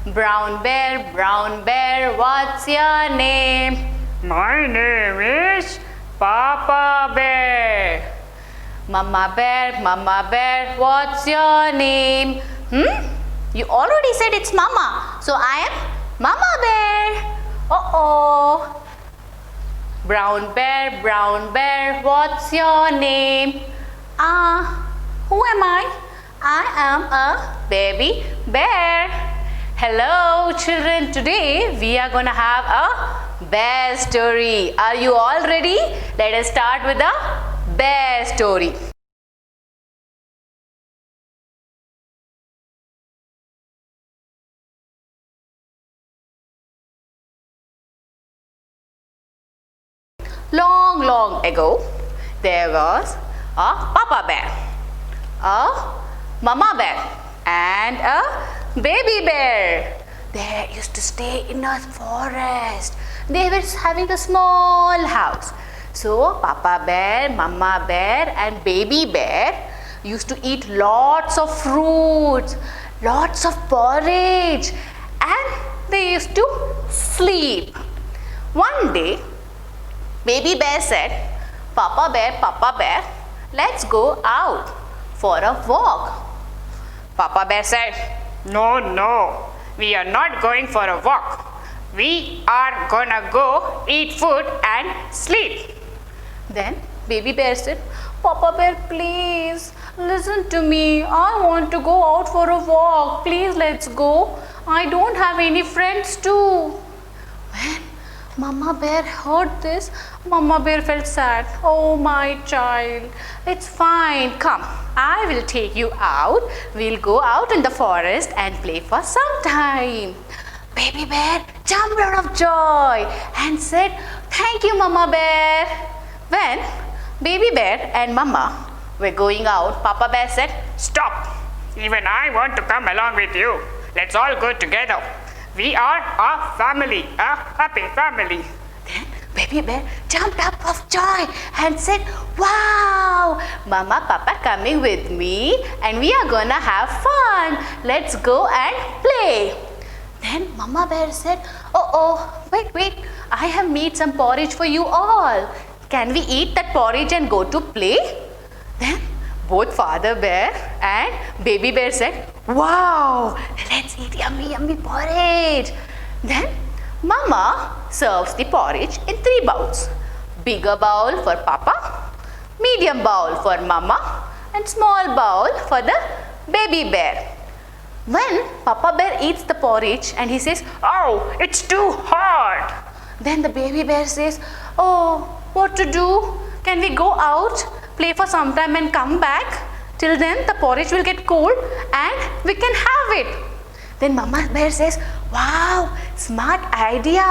Brown bear, what's your name? My name is Papa Bear. Mama bear, what's your name? You already said it's Mama, so I am Mama bear. Uh-oh. Brown bear, what's your name? Who am I? I am a baby bear. Hello children, today we are going to have a bear story. Are you all ready? Let us start with the bear story. Long ago, there was a Papa bear, a Mama bear and a baby bear. They used to stay in a forest. They were having a small house. So Papa bear, Mama bear and baby bear used to eat lots of fruits, lots of porridge, and they used to sleep. One day, baby bear said, Papa bear, let's go out for a walk. Papa bear said, No, we are not going for a walk. We are gonna go eat food and sleep. Then baby bear said, Papa bear, please listen to me. I want to go out for a walk. Please let's go. I don't have any friends too. When Mama bear heard this, Mama bear felt sad. Oh my child, it's fine. Come, I will take you out. We'll go out in the forest and play for some time. Baby bear jumped out of joy and said, Thank you, Mama bear. When baby bear and Mama were going out, Papa bear said, Stop! Even I want to come along with you. Let's all go together. We are a family, a happy family. Then baby bear jumped up of joy and said, Wow! Mama, Papa coming with me and we are gonna have fun. Let's go and play. Then Mama bear said, wait, I have made some porridge for you all. Can we eat that porridge and go to play? Then both father bear and baby bear said, Wow, let's eat yummy porridge. Then Mama serves the porridge in 3 bowls. Bigger bowl for Papa, medium bowl for Mama and small bowl for the baby bear. When Papa bear eats the porridge and he says, Oh, it's too hard. Then the baby bear says, Oh, what to do? Can we go out, play for some time and come back? Till then the porridge will get cold and we can have it. Then Mama bear says, Wow, smart idea.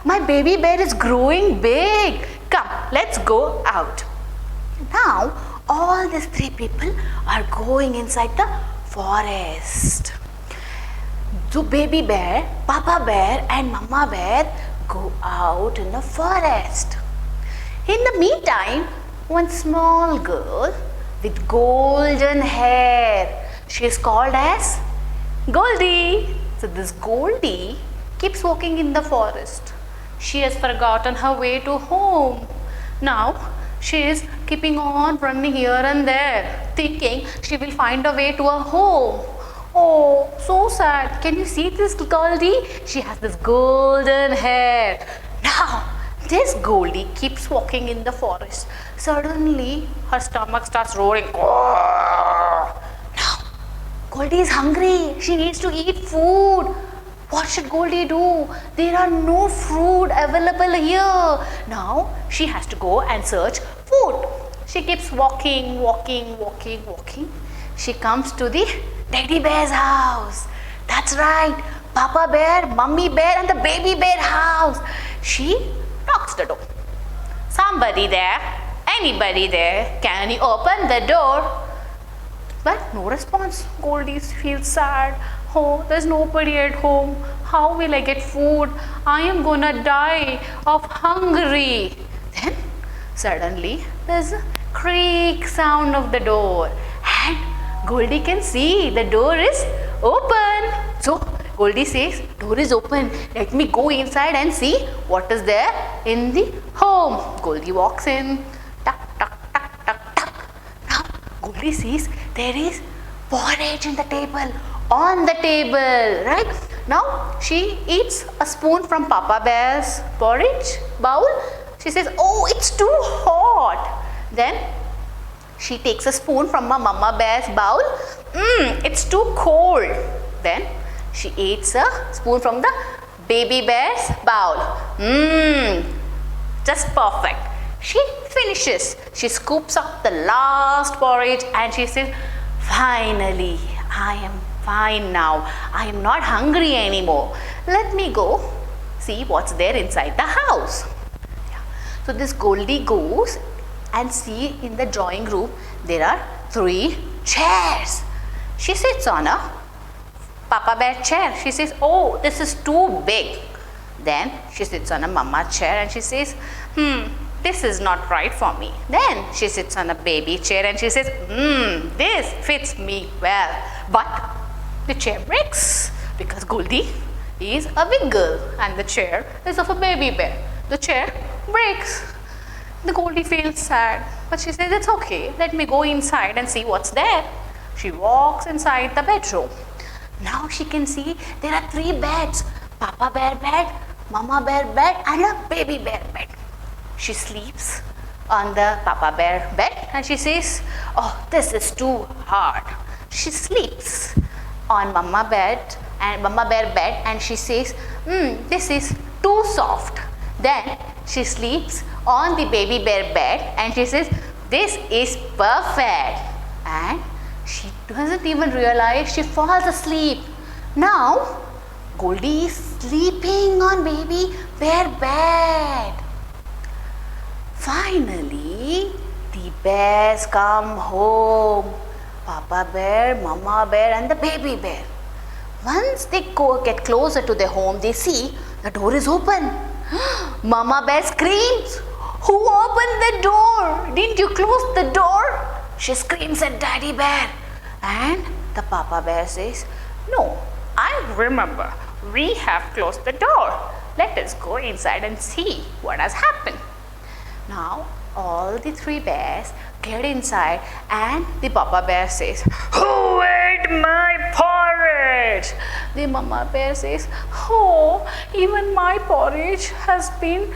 My baby bear is growing big. Come, let's go out. Now all these 3 people are going inside the forest. So baby bear, Papa bear and Mama bear go out in the forest. In the meantime, one small girl with golden hair, she is called as Goldie. So this Goldie keeps walking in the forest. She has forgotten her way to home. Now she is keeping on running here and there, thinking she will find a way to her home. Oh, so sad. Can you see this Goldie? She has this golden hair. Now, this Goldie keeps walking in the forest. Suddenly, her stomach starts roaring. Now, Goldie is hungry. She needs to eat food. What should Goldie do? There are no food available here. Now, she has to go and search food. She keeps walking. She comes to the Teddy bear's house. That's right, Papa bear, Mummy bear and the baby bear house. She knocks the door. Somebody there? Anybody there? Can you open the door? But no response. Goldie feels sad. Oh, there's nobody at home. How will I get food? I am gonna die of hungry. Then suddenly there's a creak sound of the door and Goldie can see the door is open. So Goldie says, door is open. Let me go inside and see what is there in the home. Goldie walks in. Tuck, tuck, tuck, tuck, tuck. Now, Goldie sees there is porridge in the table. On the table, right? Now, she eats a spoon from Papa Bear's porridge bowl. She says, oh, it's too hot. Then, she takes a spoon from her Mama Bear's bowl. It's too cold. Then she eats a spoon from the Baby Bear's bowl. Just perfect. She finishes. She scoops up the last porridge and she says, finally, I am fine now. I am not hungry anymore. Let me go see what's there inside the house. So this Goldie goes and see in the drawing room there are 3 chairs. She sits on a Papa Bear chair. She says, oh, this is too big. Then she sits on a Mama chair and she says, this is not right for me. Then she sits on a baby chair and she says, this fits me well. But the chair breaks because Goldie is a big girl and the chair is of a baby bear. The chair breaks. The Goldie feels sad, but she says, it's okay, let me go inside and see what's there. She walks inside the bedroom. Now she can see there are 3 beds, Papa Bear bed, Mama Bear bed and a Baby Bear bed. She sleeps on the Papa Bear bed and she says, oh, this is too hard. She sleeps on Mama Bear bed and she says, this is too soft. Then she sleeps on the Baby Bear bed and she says, this is perfect. And she doesn't even realize she falls asleep. Now, Goldie is sleeping on Baby Bear bed. Finally, the bears come home. Papa Bear, Mama Bear and the Baby Bear. Once they get closer to their home, they see the door is open. Mama Bear screams, who opened the door? Didn't you close the door? She screams at Daddy Bear. And the Papa Bear says, no, I remember. We have closed the door. Let us go inside and see what has happened. Now, all the 3 bears get inside and the Papa Bear says, Who ate my porridge? The Mama Bear says, oh, even my porridge has been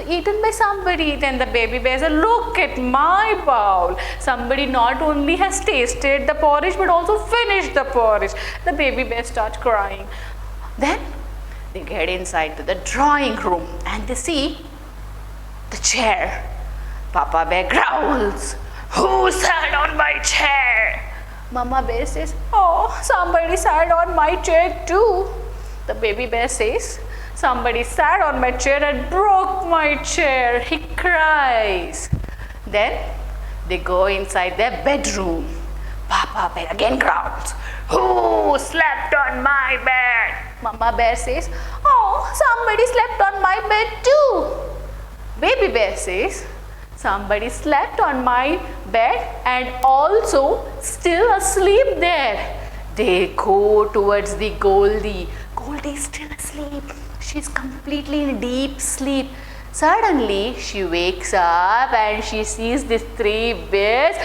eaten by somebody. Then the Baby Bear says, look at my bowl. Somebody not only has tasted the porridge but also finished the porridge. The Baby Bear starts crying. Then they get inside to the drawing room and they see the chair. Papa Bear growls, who sat on my chair? Mama Bear says, oh, somebody sat on my chair too. The Baby Bear says, somebody sat on my chair and broke my chair. He cries. Then they go inside their bedroom. Papa Bear again growls, who slept on my bed? Mama Bear says, oh, somebody slept on my bed too. Baby Bear says, somebody slept on my bed and also still asleep there. They go towards the Goldie. Goldie is still asleep. She's completely in deep sleep. Suddenly, she wakes up and she sees these 3 bears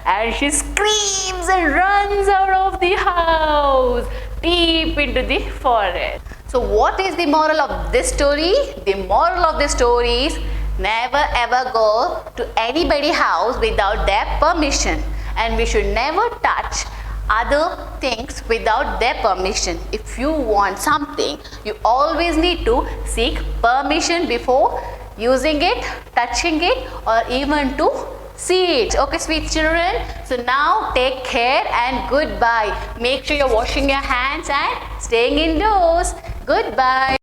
and she screams and runs out of the house deep into the forest. So, what is the moral of this story? The moral of the story is never ever go to anybody's house without their permission, and we should never touch other things without their permission. If you want something, you always need to seek permission before using it, touching it, or even to see it. Okay, sweet children, so now take care and goodbye. Make sure you're washing your hands and staying indoors. Goodbye.